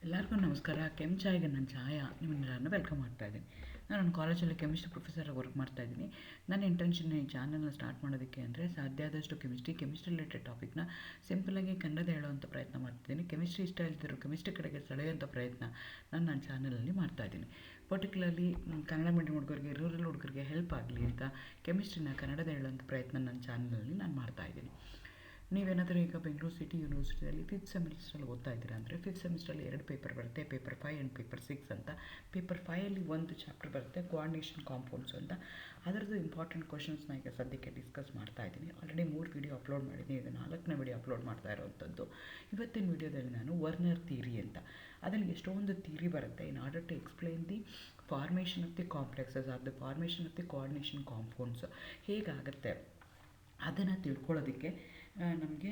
ಎಲ್ಲರಿಗೂ ನಮಸ್ಕಾರ. ಚಾಯ್ಗೆ ನಾನು ಛಾಯಾ ನಿಮ್ಮನ್ನೆಲ್ಲರನ್ನು ವೆಲ್ಕಮ್ ಮಾಡ್ತಾ ಇದ್ದೀನಿ. ನಾನು ಕಾಲೇಜಲ್ಲಿ ಕೆಮಿಸ್ಟ್ರಿ ಪ್ರೊಫೆಸರಾಗಿ ವರ್ಕ್ ಮಾಡ್ತಾ ಇದ್ದೀನಿ. ನನ್ನ ಇಂಟೆನ್ಷನ್ ಈ ಚಾನಲ್ನ ಸ್ಟಾರ್ಟ್ ಮಾಡೋದಕ್ಕೆ ಅಂದರೆ ಸಾಧ್ಯ ಆದಷ್ಟು ಕೆಮಿಸ್ಟ್ರಿ ರಿಲೇಟೆಡ್ ಟಾಪಿಕ್ನ ಸಿಂಪಲಾಗಿ ಕನ್ನಡ ಹೇಳುವಂಥ ಪ್ರಯತ್ನ ಮಾಡ್ತಿದ್ದೀನಿ. ಕೆಮಿಸ್ಟ್ರಿ ಇಷ್ಟ ಇಲ್ದಿರೋ ಕೆಮಿಸ್ಟ್ರಿ ಕಡೆಗೆ ಸೆಳೆಯುವಂಥ ಪ್ರಯತ್ನ ನನ್ನ ಚಾನಲಲ್ಲಿ ಮಾಡ್ತಾ ಇದ್ದೀನಿ. ಪರ್ಟಿಕ್ಯುಲರ್ಲಿ ಕನ್ನಡ ಮೀಡಿಯಂ ಹುಡುಗರಿಗೆ, ರೂರಲ್ ಹುಡುಗರಿಗೆ ಹೆಲ್ಪ್ ಆಗಲಿ ಅಂತ ಕೆಮಿಸ್ಟ್ರಿನ ಕನ್ನಡದ ಹೇಳುವಂಥ ಪ್ರಯತ್ನ ನನ್ನ ಚಾನಲಲ್ಲಿ ನಾನು ಮಾಡ್ತಾ ಇದ್ದೀನಿ. ನೀವೇನಾದರೂ ಈಗ ಬೆಂಗಳೂರು ಸಿಟಿ ಯೂನಿವರ್ಸಿಟಿಯಲ್ಲಿ 5th ಸೆಮಿಸ್ಟ್ರಲ್ಲಿ ಓದ್ತಾ ಇದ್ದೀರಾ ಅಂದರೆ 5th ಸೆಮಿಸ್ಟ್ರಲ್ಲಿ 2 ಪೇಪರ್ ಬರುತ್ತೆ, ಪೇಪರ್ 5 ಆ್ಯಂಡ್ ಪೇಪರ್ 6 ಅಂತ. ಪೇಪರ್ 5ಅಲ್ಲಿ ಒಂದು ಚಾಪ್ಟರ್ ಬರುತ್ತೆ, ಕೋಆರ್ಡಿನೇಷನ್ ಕಾಂಪೌಂಡ್ಸ್ ಅಂತ. ಅದರದ್ದು ಇಂಪಾರ್ಟೆಂಟ್ ಕ್ವಶನ್ಸ್ನ ಈಗ ಸದ್ಯಕ್ಕೆ ಡಿಸ್ಕಸ್ ಮಾಡ್ತಾ ಇದ್ದೀನಿ. ಆಲ್ರೆಡಿ 3 ವಿಡಿಯೋ ಅಪ್ಲೋಡ್ ಮಾಡಿದ್ದೀನಿ, ಇದು 4ನೇ ವಿಡಿಯೋ ಅಪ್ಲೋಡ್ ಮಾಡ್ತಾ ಇರೋವಂಥದ್ದು. ಇವತ್ತಿನ ವಿಡಿಯೋದಲ್ಲಿ ನಾನು ವರ್ನರ್ ಥಿಯರಿ ಅಂತ, ಅದರಲ್ಲಿ ಎಷ್ಟೊಂದು ಥಿಯರಿ ಬರುತ್ತೆ. In order to explain the formation of the complexes or the formation of the coordination compounds ಹೇಗಾಗುತ್ತೆ ಅದನ್ನು ತಿಳ್ಕೊಳ್ಳೋದಕ್ಕೆ ನಮಗೆ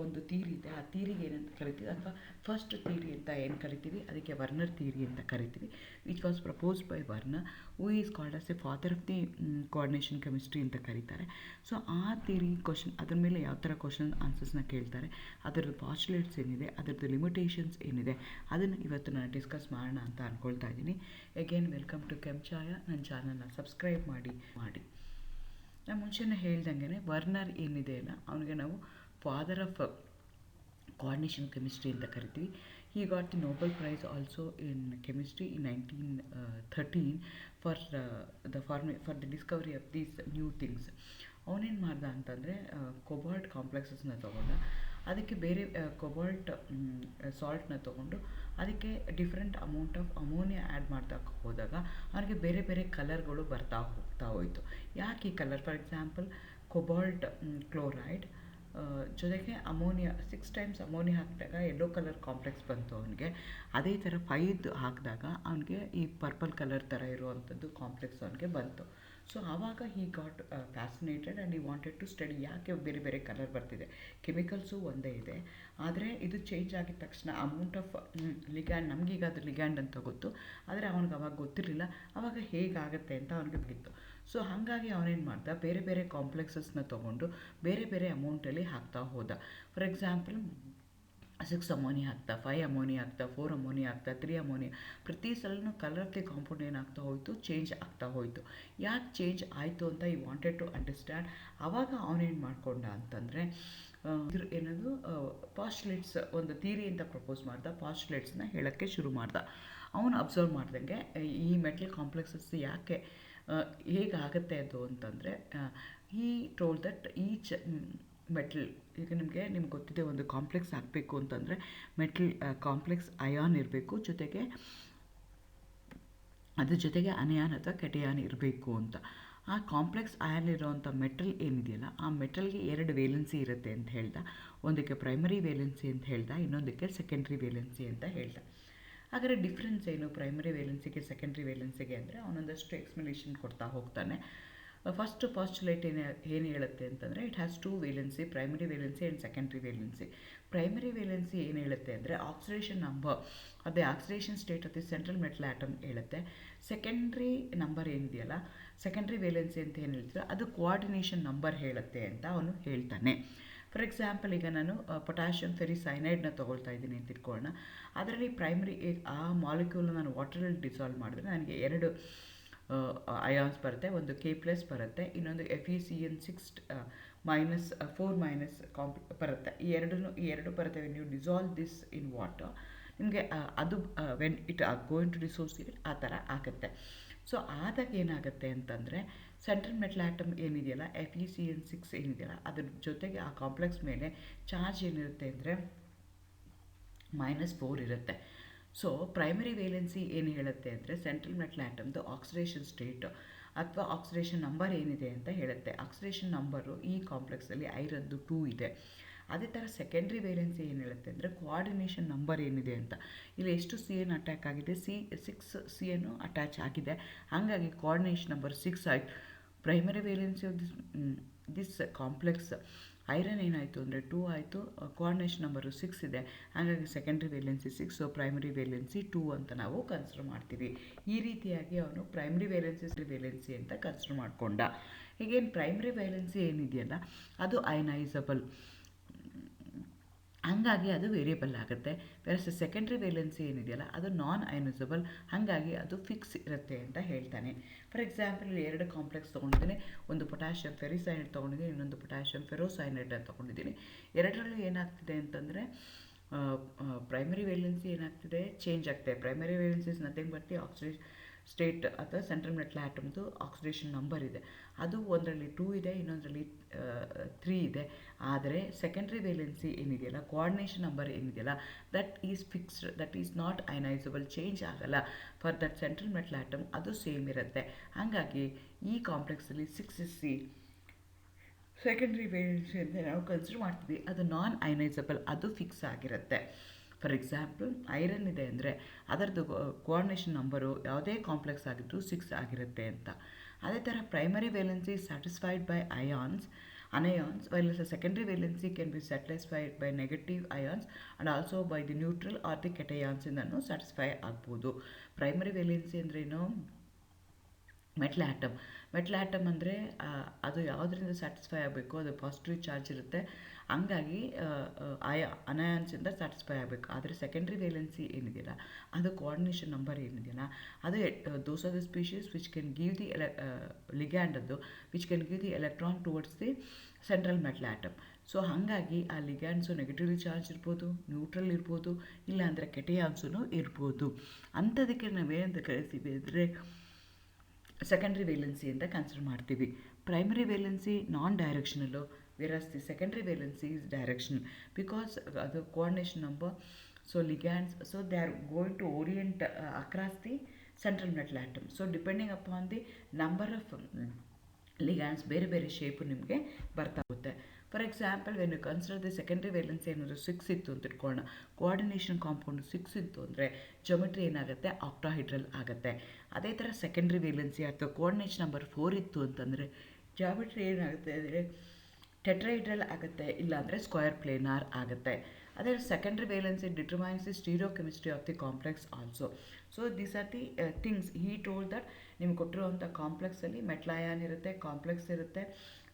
ಒಂದು ಥಿಯರಿ ಇದೆ. ಆ ಥಿಯರಿಗೆ ಏನಂತ ಕರಿತೀವಿ, ಅಥವಾ ಫಸ್ಟ್ ಥಿಯರಿ ಅಂತ ಏನು ಕರಿತೀವಿ ಅದಕ್ಕೆ ವರ್ನರ್ ಥಿಯರಿ ಅಂತ ಕರಿತೀವಿ. Which was proposed by Werner, who is called as A father of the coordination chemistry ಅಂತ ಕರೀತಾರೆ. ಸೊ ಆ ಥಿಯರಿ ಕ್ವಶನ್, ಅದ್ರ ಮೇಲೆ ಯಾವ ಥರ ಕ್ವಶನ್ ಆನ್ಸರ್ಸ್ನ ಕೇಳ್ತಾರೆ, ಅದರದ್ದು ಪಾಸ್ಟುಲೇಟ್ಸ್ ಏನಿದೆ, ಅದರದ್ದು ಲಿಮಿಟೇಷನ್ಸ್ ಏನಿದೆ, ಅದನ್ನು ಇವತ್ತು ನಾನು ಡಿಸ್ಕಸ್ ಮಾಡೋಣ ಅಂತ ಅಂದ್ಕೊಳ್ತಾ ಇದ್ದೀನಿ. Again welcome to Chaya. ನನ್ನ ಚಾನಲ್ನ ಸಬ್ಸ್ಕ್ರೈಬ್ ಮಾಡಿ. ನಾನು ಮುಂಚೆನೇ ಹೇಳ್ದಂಗೆ ವರ್ನರ್ ಏನಿದೆ ಅಲ್ಲ, ಅವನಿಗೆ ನಾವು ಫಾದರ್ ಆಫ್ ಕೋಆರ್ಡಿನೇಷನ್ ಕೆಮಿಸ್ಟ್ರಿ ಅಂತ ಕರಿತೀವಿ. He got the Nobel prize also in chemistry in 1913 for the Discovery of these new things. ಅವನೇನು ಮಾಡ್ದ ಅಂತಂದರೆ ಕೊಬಾಲ್ಟ್ ಕಾಂಪ್ಲೆಕ್ಸಸ್ನ ತೊಗೊಂಡ, ಅದಕ್ಕೆ ಬೇರೆ ಕೊಬಾಲ್ಟ್ ಸಾಲ್ಟ್ನ ತೊಗೊಂಡು ಅದಕ್ಕೆ different amount of ammonia add ಮಾಡ್ತಾ ಹೋದಾಗ ಅವನಿಗೆ ಬೇರೆ ಬೇರೆ ಕಲರ್ಗಳು ಬರ್ತಾ ಹೋಗ್ತಾ ಹೋಯಿತು. ಯಾಕೆ ಈ colour? For example cobalt chloride ಜೊತೆಗೆ ಅಮೋನಿಯಾ 6 ಟೈಮ್ಸ್ ಅಮೋನಿಯಾ ಹಾಕಿದಾಗ ಯೆಲ್ಲೋ ಕಲರ್ ಕಾಂಪ್ಲೆಕ್ಸ್ ಬಂತು ಅವನಿಗೆ. ಅದೇ ಥರ 5 ಹಾಕಿದಾಗ ಅವನಿಗೆ ಈ ಪರ್ಪಲ್ ಕಲರ್ ಥರ ಇರುವಂಥದ್ದು ಕಾಂಪ್ಲೆಕ್ಸ್ ಅವನಿಗೆ ಬಂತು. ಸೊ ಆವಾಗ ಹಿ ಗಾಟ್ ಫ್ಯಾಸಿನೇಟೆಡ್ ಆ್ಯಂಡ್ ಈ ವಾಂಟೆಡ್ ಟು ಸ್ಟಡಿ ಯಾಕೆ ಬೇರೆ ಬೇರೆ ಕಲರ್ ಬರ್ತಿದೆ. ಕೆಮಿಕಲ್ಸು ಒಂದೇ ಇದೆ, ಆದರೆ ಇದು ಚೇಂಜ್ ಆಗಿದ ತಕ್ಷಣ ಅಮೌಂಟ್ ಆಫ್ ಲಿಗ್ಯಾಂಡ್, ನಮಗೀಗ ಅದು ಲಿಗ್ಯಾಂಡ್ ಅಂತ ಗೊತ್ತು, ಆದರೆ ಅವನಿಗೆ ಅವಾಗ ಗೊತ್ತಿರಲಿಲ್ಲ. ಆವಾಗ ಹೇಗಾಗುತ್ತೆ ಅಂತ ಅವನಿಗೆ ಬಿತ್ತು. ಸೊ ಹಾಗಾಗಿ ಅವನೇನು ಮಾಡ್ದ, ಬೇರೆ ಬೇರೆ ಕಾಂಪ್ಲೆಕ್ಸಸ್ನ ತೊಗೊಂಡು ಬೇರೆ ಬೇರೆ ಅಮೌಂಟಲ್ಲಿ ಹಾಕ್ತಾ ಹೋದ. ಫಾರ್ ಎಕ್ಸಾಂಪಲ್ 6 ಅಮೋನಿಯಾ ಹಾಕ್ತಾ, 5 ಅಮೋನಿಯಾ ಹಾಕ್ತಾ, 4 ಅಮೋನಿಯಾ ಹಾಕ್ತಾ, 3 ಅಮೋನಿಯಾ. ಪ್ರತಿ ಸಲನೂ ಕಲರ್ ಆಫ್ ದಿ ಕಾಂಪೌಂಡ್ ಏನಾಗ್ತಾ ಹೋಯಿತು, ಚೇಂಜ್ ಆಗ್ತಾ ಹೋಯಿತು. ಯಾಕೆ ಚೇಂಜ್ ಆಯಿತು ಅಂತ ಈ ವಾಂಟೆಡ್ ಟು ಅಂಡರ್ಸ್ಟ್ಯಾಂಡ್. ಆವಾಗ ಅವನೇನು ಮಾಡಿಕೊಂಡ ಅಂತಂದರೆ ಏನದು ಪಾಸ್ಟುಲೇಟ್ಸ್, ಒಂದು ಥಿಯರಿ ಅಂತ ಪ್ರಪೋಸ್ ಮಾಡ್ದ, ಪಾಸ್ಟುಲೇಟ್ಸ್ನ ಹೇಳೋಕ್ಕೆ ಶುರು ಮಾಡ್ದ. ಅವನು ಅಬ್ಸರ್ವ್ ಮಾಡ್ದಂಗೆ ಈ ಮೆಟಲ್ ಕಾಂಪ್ಲೆಕ್ಸಸ್ ಯಾಕೆ ಹೇಗಾಗುತ್ತೆ ಅದು ಅಂತಂದರೆ, ಈ ಟೋಲ್ಡ್ ದಟ್ ಈಚ್ ಮೆಟಲ್, ಈಗ ನಿಮ್ಗೆ ಗೊತ್ತಿದೆ, ಒಂದು ಕಾಂಪ್ಲೆಕ್ಸ್ ಹಾಕಬೇಕು ಅಂತಂದರೆ ಮೆಟಲ್ ಕಾಂಪ್ಲೆಕ್ಸ್ ಅಯಾನ್ ಇರಬೇಕು, ಜೊತೆಗೆ ಅದ್ರ ಜೊತೆಗೆ ಅನಯಾನ್ ಅಥವಾ ಕೆಟಯಾನ್ ಇರಬೇಕು ಅಂತ. ಆ ಕಾಂಪ್ಲೆಕ್ಸ್ ಅಯಾನ್ ಇರೋವಂಥ ಮೆಟಲ್ ಏನಿದೆಯಲ್ಲ, ಆ ಮೆಟಲ್ಗೆ 2 ವೇಲೆನ್ಸಿ ಇರುತ್ತೆ ಅಂತ ಹೇಳ್ದ. ಒಂದಕ್ಕೆ ಪ್ರೈಮರಿ ವೇಲೆನ್ಸಿ ಅಂತ ಹೇಳ್ದ, ಇನ್ನೊಂದಕ್ಕೆ ಸೆಕೆಂಡ್ರಿ ವೇಲೆನ್ಸಿ ಅಂತ ಹೇಳ್ದ. ಹಾಗಾದರೆ ಡಿಫ್ರೆನ್ಸ್ ಏನು ಪ್ರೈಮರಿ ವೇಲೆನ್ಸಿಗೆ ಸೆಕೆಂಡ್ರಿ ವೇಲೆನ್ಸಿಗೆ ಅಂದರೆ ಅವನೊಂದಷ್ಟು ಎಕ್ಸ್ಪ್ಲನೇಷನ್ ಕೊಡ್ತಾ ಹೋಗ್ತಾನೆ. ಫಸ್ಟ್ ಪಾಸ್ಟುಲೇಟ್ ಏನು ಹೇಳುತ್ತೆ ಅಂತಂದರೆ, it has 2 valency, primary valency and secondary valency. Primary valency ಏನು ಹೇಳುತ್ತೆ ಅಂದರೆ ಆಕ್ಸಿಡೇಷನ್ ನಂಬರ್, ಅದೇ oxidation state of the central metal atom ಹೇಳುತ್ತೆ. ಸೆಕೆಂಡ್ರಿ ನಂಬರ್ ಏನಿದೆಯಲ್ಲ, ಸೆಕೆಂಡ್ರಿ ವೇಲೆನ್ಸಿ ಅಂತ ಏನು ಹೇಳ್ತೀರ, ಅದು ಕೋಆರ್ಡಿನೇಷನ್ ನಂಬರ್ ಹೇಳುತ್ತೆ ಅಂತ ಅವನು ಹೇಳ್ತಾನೆ. ಫಾರ್ ಎಕ್ಸಾಂಪಲ್ ಈಗ ನಾನು ಪೊಟ್ಯಾಷಿಯಮ್ ಫೆರಿಸೈನೈಡ್ನ ತೊಗೊಳ್ತಾ ಇದ್ದೀನಿ ಅಂತ ಇಟ್ಕೊಳ್ಳೋಣ. ಅದರಲ್ಲಿ ಪ್ರೈಮರಿ ಆ ಮಾಲಿಕ್ಯೂಲ್ನ ನಾನು ವಾಟರಲ್ಲಿ ಡಿಸಾಲ್ವ್ ಮಾಡಿದ್ರೆ ನನಗೆ 2 ಅಯಾನ್ಸ್ ಬರುತ್ತೆ, ಒಂದು K+ ಬರುತ್ತೆ, ಇನ್ನೊಂದು FeCN6 -4- ಬರುತ್ತೆ. ಈ ಎರಡು ಬರುತ್ತೆ. When you dissolve this in water, ನಿಮಗೆ ಅದು when it going to dissociate ಆ ಥರ ಆಗುತ್ತೆ. ಸೊ ಆದಾಗ ಏನಾಗುತ್ತೆ ಅಂತಂದರೆ ಸೆಂಟ್ರಲ್ ಮೆಟಲ್ ಆಟಮ್ ಏನಿದೆಯಲ್ಲ, FeCN6 ಏನಿದೆಯಲ್ಲ, ಅದ್ರ ಜೊತೆಗೆ ಆ ಕಾಂಪ್ಲೆಕ್ಸ್ ಮೇಲೆ ಚಾರ್ಜ್ ಏನಿರುತ್ತೆ ಅಂದರೆ -4 ಇರುತ್ತೆ. ಸೊ ಪ್ರೈಮರಿ ವೇಲೆನ್ಸಿ ಏನು ಹೇಳುತ್ತೆ ಅಂದರೆ ಸೆಂಟ್ರಲ್ ಮೆಟಲ್ ಆಟಮ್ದು ಆಕ್ಸಿಡೇಷನ್ ಸ್ಟೇಟ್ ಅಥವಾ ಆಕ್ಸಿಡೇಷನ್ ನಂಬರ್ ಏನಿದೆ ಅಂತ ಹೇಳುತ್ತೆ. ಆಕ್ಸಿಡೇಷನ್ ನಂಬರು ಈ ಕಾಂಪ್ಲೆಕ್ಸಲ್ಲಿ ಐರನ್ದು 2 ಇದೆ. ಅದೇ ಥರ ಸೆಕೆಂಡ್ರಿ ವೇಲೆನ್ಸಿ ಏನು ಹೇಳುತ್ತೆ ಅಂದರೆ ಕೋಆರ್ಡಿನೇಷನ್ ನಂಬರ್ ಏನಿದೆ ಅಂತ. ಇಲ್ಲಿ ಎಷ್ಟು CN ಅಟ್ಯಾಕ್ ಆಗಿದೆ, 6 CN ಅಟ್ಯಾಚ್ ಆಗಿದೆ, ಹಾಗಾಗಿ ಕೋಆರ್ಡಿನೇಷನ್ ನಂಬರ್ 6 ಆಯಿತು. Primary valency of this complex iron ಏನಾಯಿತು ಅಂದರೆ 2 ಆಯಿತು, ಕೋಆರ್ಡಿನೇಷನ್ ನಂಬರು 6 ಇದೆ, ಹಾಗಾಗಿ secondary valency 6, so primary valency 2 ಅಂತ ನಾವು ಕನ್ಸಿಡರ್ ಮಾಡ್ತೀವಿ. ಈ ರೀತಿಯಾಗಿ ಅವನು ಪ್ರೈಮರಿ ವೇಲೆನ್ಸಿ ಅಂತ ಕನ್ಸಿಡರ್ ಮಾಡಿಕೊಂಡ. ಹೀಗೇನು ಪ್ರೈಮರಿ ವೇಲೆನ್ಸಿ ಏನಿದೆಯಲ್ಲ ಅದು ಅಯನೈಸಬಲ್. ಹಾಗಾಗಿ ಅದು ವೇರಿಯಬಲ್ ಆಗುತ್ತೆ. ವೆರಸ್ ಸೆಕೆಂಡ್ರಿ ವೇಲೆನ್ಸಿ ಏನಿದೆಯಲ್ಲ ಅದು ನಾನ್ ಅಯನೈಸಬಲ್, ಹಾಗಾಗಿ ಅದು ಫಿಕ್ಸ್ ಇರುತ್ತೆ ಅಂತ ಹೇಳ್ತಾನೆ. ಫಾರ್ ಎಕ್ಸಾಂಪಲ್ ಎರಡು ಕಾಂಪ್ಲೆಕ್ಸ್ ತೊಗೊಂಡಿದ್ದೀನಿ, ಒಂದು ಪೊಟ್ಯಾಷಿಯಂ ಫೆರಿಸೈನೈಡ್ ತೊಗೊಂಡಿದ್ದೀನಿ, ಇನ್ನೊಂದು ಪೊಟ್ಯಾಷಿಯಂ ಫೆರೋಸೈನೈಡ್ ಅಂತ ತೊಗೊಂಡಿದ್ದೀನಿ. ಎರಡರಲ್ಲೂ ಏನಾಗ್ತಿದೆ ಅಂತಂದರೆ ಪ್ರೈಮರಿ ವೇಲೆನ್ಸಿ ಏನಾಗ್ತಿದೆ, ಚೇಂಜ್ ಆಗ್ತಿದೆ. Primary valency is nothing but the oxidation state ಅಥವಾ ಸೆಂಟ್ರಲ್ ಮೆಟಲ್ ಆಟಮ್ದು ಆಕ್ಸಿಡೇಷನ್ ನಂಬರ್ ಇದೆ, ಅದು ಒಂದರಲ್ಲಿ 2 ಇದೆ, ಇನ್ನೊಂದರಲ್ಲಿ 3 ಇದೆ. ಆದರೆ ಸೆಕೆಂಡ್ರಿ ವೇಲೆನ್ಸಿ ಏನಿದೆಯಲ್ಲ, ಕೋಆರ್ಡಿನೇಷನ್ ನಂಬರ್ ಏನಿದೆಯಲ್ಲ, that is fixed, that is not ionisable, change ಆಗಲ್ಲ for that central metal atom, ಅದು ಸೇಮ್ ಇರುತ್ತೆ. ಹಾಗಾಗಿ ಈ ಕಾಂಪ್ಲೆಕ್ಸಲ್ಲಿ 6 ಸೆಕೆಂಡ್ರಿ ವೇಲೆನ್ಸಿ ಅಂತ ನಾವು ಕನ್ಸಿಡರ್ ಮಾಡ್ತೀವಿ, ಅದು ನಾನ್ ಅಯನೈಸಬಲ್, ಅದು ಫಿಕ್ಸ್ ಆಗಿರುತ್ತೆ. ಫಾರ್ ಎಕ್ಸಾಂಪಲ್ ಐರನ್ ಇದೆ ಅಂದರೆ ಅದರದ್ದು ಕೋಆರ್ಡಿನೇಷನ್ ನಂಬರು ಯಾವುದೇ ಕಾಂಪ್ಲೆಕ್ಸ್ ಆಗಿದ್ದು 6 ಆಗಿರುತ್ತೆ ಅಂತ. ಅದೇ ಥರ primary valency satisfied by anions, while the secondary valency can be satisfied by negative ions and also by the neutral or the cations ಇಂದನೂ ಸ್ಯಾಟಿಸ್ಫೈ ಆಗ್ಬೋದು. ಪ್ರೈಮರಿ ವೇಲೆನ್ಸಿ ಅಂದ್ರೇನು, ಮೆಟಲ್ ಆ್ಯಟಮ್ ಅಂದರೆ ಅದು ಯಾವುದರಿಂದ ಸ್ಯಾಟಿಸ್ಫೈ ಆಗಬೇಕು, ಅದು ಪಾಸಿಟಿವ್ ಚಾರ್ಜ್ ಇರುತ್ತೆ, ಹಂಗಾಗಿ ಅನಯಾನ್ಸಿಂದ ಸ್ಯಾಟಿಸ್ಫೈ ಆಗಬೇಕು. ಆದರೆ ಸೆಕೆಂಡ್ರಿ ವೇಲೆನ್ಸಿ ಏನಿದೆಯಲ್ಲ, ಅದು ಕೋಆರ್ಡಿನೇಷನ್ ನಂಬರ್ ಏನಿದೆಯಲ್ಲ, ಅದು those are the species which can give the ligand, ಅದು which can give the electron towards the central metal atom. So ಹಾಗಾಗಿ ಆ ಲಿಗ್ಯಾಂಡ್ಸು ನೆಗೆಟಿವ್ಲಿ ಚಾರ್ಜ್ ಇರ್ಬೋದು, ನ್ಯೂಟ್ರಲ್ ಇರ್ಬೋದು, ಇಲ್ಲಾಂದರೆ ಕೆಟಯಾನ್ಸೂ ಇರ್ಬೋದು. ಅಂಥದಕ್ಕೆ ನಾವೇನಂತ ಕರಿತೀವಿ ಅಂದರೆ ಸೆಕೆಂಡ್ರಿ ವೇಲೆನ್ಸಿ ಅಂತ ಕನ್ಸಿಡರ್ ಮಾಡ್ತೀವಿ. Primary valency non directional, versus the secondary valency is directional because ಅದು coordination number. So ligands, so they are going to orient across the central metal atom. So depending upon the number of ligands ಬೇರೆ ಬೇರೆ shape ನಿಮಗೆ ಬರ್ತಾ ಹೋಗುತ್ತೆ. For example when you consider the secondary valency ಏನಾದರೂ 6 ಇತ್ತು ಅಂತ ಇಟ್ಕೊಳ್ಳೋಣ, coordination compound 6 ಇತ್ತು ಅಂದರೆ ಜೊಮೆಟ್ರಿ ಏನಾಗುತ್ತೆ, ಆಕ್ಟಾಹೈಡ್ರಲ್ ಆಗುತ್ತೆ. ಅದೇ ಥರ ಸೆಕೆಂಡ್ರಿ ವೇಲೆನ್ಸಿ ಅಥವಾ ಕೋಆರ್ಡಿನೇಷನ್ ನಂಬರ್ 4 ಇತ್ತು ಅಂತಂದರೆ ಜಾಮೆಟ್ರಿ ಏನಾಗುತ್ತೆ ಅಂದರೆ ಟೆಟ್ರೈಡ್ರಲ್ ಆಗುತ್ತೆ, ಇಲ್ಲಾಂದರೆ ಸ್ಕ್ವೇರ್ ಪ್ಲೇನಾರ್ ಆಗುತ್ತೆ. ಅದೇ secondary valency determines the stereochemistry of the complex also. So these are the things he told that ನಿಮ್ಗೆ ಕೊಟ್ಟಿರುವಂಥ ಕಾಂಪ್ಲೆಕ್ಸಲ್ಲಿ ಮೆಟಲ್ ಅಯಾನ್ ಇರುತ್ತೆ, ಕಾಂಪ್ಲೆಕ್ಸ್ ಇರುತ್ತೆ,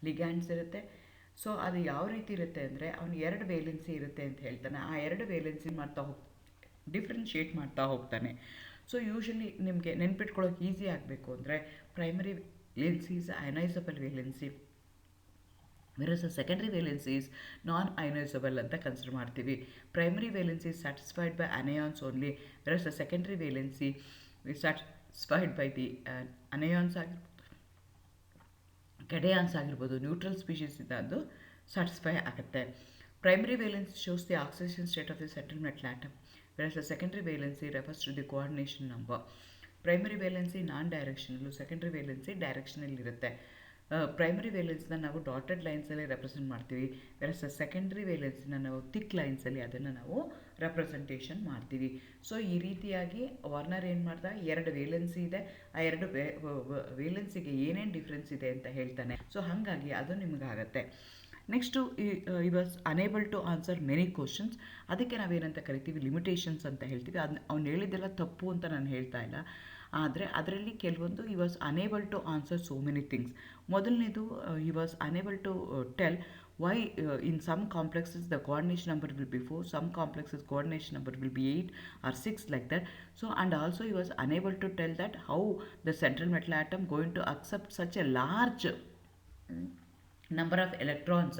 ಲಿಗ್ಯಾಂಡ್ಸ್ ಇರುತ್ತೆ. ಸೊ ಅದು ಯಾವ ರೀತಿ ಇರುತ್ತೆ ಅಂದರೆ ಅವನು 2 ವೇಲೆನ್ಸಿ ಇರುತ್ತೆ ಅಂತ ಹೇಳ್ತಾನೆ. ಆ 2 ವೇಲೆನ್ಸಿ ಡಿಫ್ರೆನ್ಶಿಯೇಟ್ ಮಾಡ್ತಾ ಹೋಗ್ತಾನೆ. ಸೊ ಯೂಶಲಿ ನಿಮಗೆ ನೆನ್ಪಿಟ್ಕೊಳ್ಳೋಕೆ ಈಸಿ ಆಗಬೇಕು ಅಂದರೆ primary valency is ionisable valency, versus secondary valency is non ionisable ಅಂತ ಕನ್ಸಿಡರ್ ಮಾಡ್ತೀವಿ. Primary valency is satisfied by anions only, versus secondary valency is satisfied by the anions ಆಗಿರ್ಬೋದು, cations ಆಗಿರ್ಬೋದು, neutral species ಇಂದ ಅದು satisfy ಆಗುತ್ತೆ. Primary valency shows the oxidation state of the central metal atom, versus secondary valency refers to the coordination number. Primary valency non directional, secondary valency directional ಇರುತ್ತೆ. Primary ವೇಲೆನ್ಸ್ನ ನಾವು dotted ಲೈನ್ಸಲ್ಲಿ represent ಮಾಡ್ತೀವಿ, virus secondary ವೇಲೆನ್ಸ್ನ ನಾವು thick ಲೈನ್ಸಲ್ಲಿ ಅದನ್ನು ನಾವು representation ಮಾಡ್ತೀವಿ. So ಈ ರೀತಿಯಾಗಿ Warner ಏನು ಮಾಡ್ದ, 2 ವೇಲೆನ್ಸಿ ಇದೆ, ಆ 2 ವೇಲೆನ್ಸಿಗೆ ಏನೇನು ಡಿಫ್ರೆನ್ಸ್ ಇದೆ ಅಂತ ಹೇಳ್ತಾನೆ. ಸೊ ಹಾಗಾಗಿ ಅದು ನಿಮಗಾಗತ್ತೆ. Next he was unable to answer many questions, ಅದಕ್ಕೆ ನಾವೇನಂತ ಕರಿತೀವಿ, ಲಿಮಿಟೇಷನ್ಸ್ ಅಂತ ಹೇಳ್ತೀವಿ. ಅದನ್ನ ಅವ್ನು ಹೇಳಿದ್ದೆಲ್ಲ ತಪ್ಪು ಅಂತ ನಾನು ಹೇಳ್ತಾ ಇಲ್ಲ, ಆದರೆ ಅದರಲ್ಲಿ ಕೆಲವೊಂದು he was unable to answer so many things. ಮೊದಲನೇದು he was unable to tell why in some complexes the coordination number will be 4, some complexes coordination number will be 8 or 6 like that. So and also he was unable to tell that how the central metal atom going to accept such a large number of electrons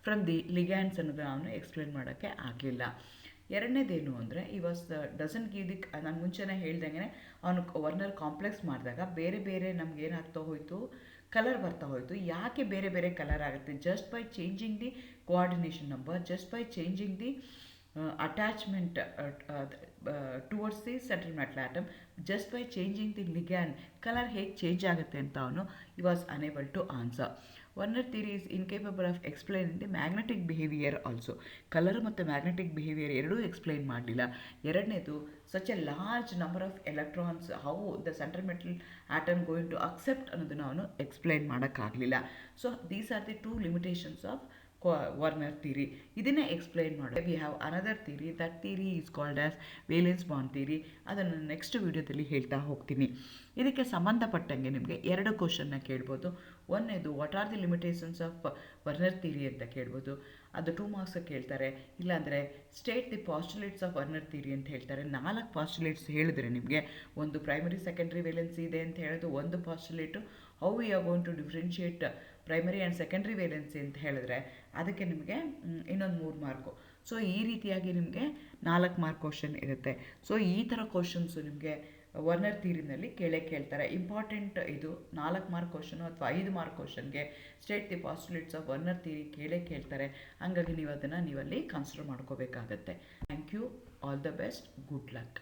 from the ligands ಅನ್ನೋದು ಅವನು explain ಮಾಡೋಕ್ಕೆ ಆಗಲಿಲ್ಲ. ಎರಡನೇದೇನು ಅಂದರೆ ಈ was doesn't give the, ನಾನು ಮುಂಚೆನೇ ಹೇಳ್ದಂಗೆ ಅವನು ವರ್ನರ್ ಕಾಂಪ್ಲೆಕ್ಸ್ ಮಾಡಿದಾಗ ಬೇರೆ ಬೇರೆ ನಮ್ಗೆ ಏನಾಗ್ತಾ ಹೋಯಿತು, ಕಲರ್ ಬರ್ತಾ ಹೋಯಿತು. ಯಾಕೆ ಬೇರೆ ಬೇರೆ ಕಲರ್ ಆಗುತ್ತೆ? Just by changing the coordination number, just by changing the attachment towards the central metal atom, just by changing the ligand colour ಹೇಗೆ ಚೇಂಜ್ ಆಗುತ್ತೆ ಅಂತ ಅವನು he was unable to answer. Werner theory is incapable of explaining the magnetic behaviour also. Colour ಮತ್ತು magnetic behaviour ಎರಡೂ explain ಮಾಡಲಿಲ್ಲ. ಎರಡನೇದು such a large number of electrons, how the central metal atom going to accept ಅನ್ನೋದನ್ನು ಅವನು explain ಮಾಡೋಕ್ಕಾಗಲಿಲ್ಲ. So these are the 2 limitations of Werner theory. ಇದನ್ನೇ explain ಮಾಡೋದು. We have another theory, that theory is called as valence bond theory. ಅದನ್ನು next ವಿಡಿಯೋದಲ್ಲಿ ಹೇಳ್ತಾ ಹೋಗ್ತೀನಿ. ಇದಕ್ಕೆ ಸಂಬಂಧಪಟ್ಟಂಗೆ ನಿಮಗೆ 2 ಕ್ವಶನ್ನ ಕೇಳ್ಬೋದು. ಒಂದನೇದು what are the limitations of Werner theory ಅಂತ ಕೇಳ್ಬೋದು. ಅದು 2 ಮಾರ್ಕ್ಸ್ ಕೇಳ್ತಾರೆ. ಇಲ್ಲಾಂದರೆ state the postulates of Werner theory ಅಂತ ಹೇಳ್ತಾರೆ. 4 ಪಾಸ್ಟುಲೇಟ್ಸ್ ಹೇಳಿದ್ರೆ ನಿಮಗೆ, ಒಂದು ಪ್ರೈಮರಿ ಸೆಕೆಂಡ್ರಿ ವೇಲೆನ್ಸಿ ಇದೆ ಅಂತ ಹೇಳೋದು ಒಂದು postulate. How we are going to differentiate primary and secondary valency ಅಂತ ಹೇಳಿದ್ರೆ ಅದಕ್ಕೆ ನಿಮಗೆ ಇನ್ನೊಂದು 3 ಮಾರ್ಕು. ಸೊ ಈ ರೀತಿಯಾಗಿ ನಿಮಗೆ 4 ಮಾರ್ಕ್ ಕ್ವಶನ್ ಇರುತ್ತೆ. ಸೊ ಈ ಥರ ಕ್ವಶನ್ಸು ನಿಮಗೆ ವರ್ನರ್ ಥಿಯರಿನಲ್ಲಿ ಕೇಳ್ತಾರೆ. ಇಂಪಾರ್ಟೆಂಟ್ ಇದು 4 ಮಾರ್ಕ್ ಕ್ವಶನು ಅಥವಾ 5 ಮಾರ್ಕ್ ಕ್ವಶನ್ಗೆ state the postulates of Werner theory ಕೇಳ್ತಾರೆ. ಹಾಗಾಗಿ ನೀವು ಅದನ್ನು ನೀವಲ್ಲಿ ಕನ್ಸಿಡರ್ ಮಾಡ್ಕೋಬೇಕಾಗತ್ತೆ. Thank you, all the best, good luck.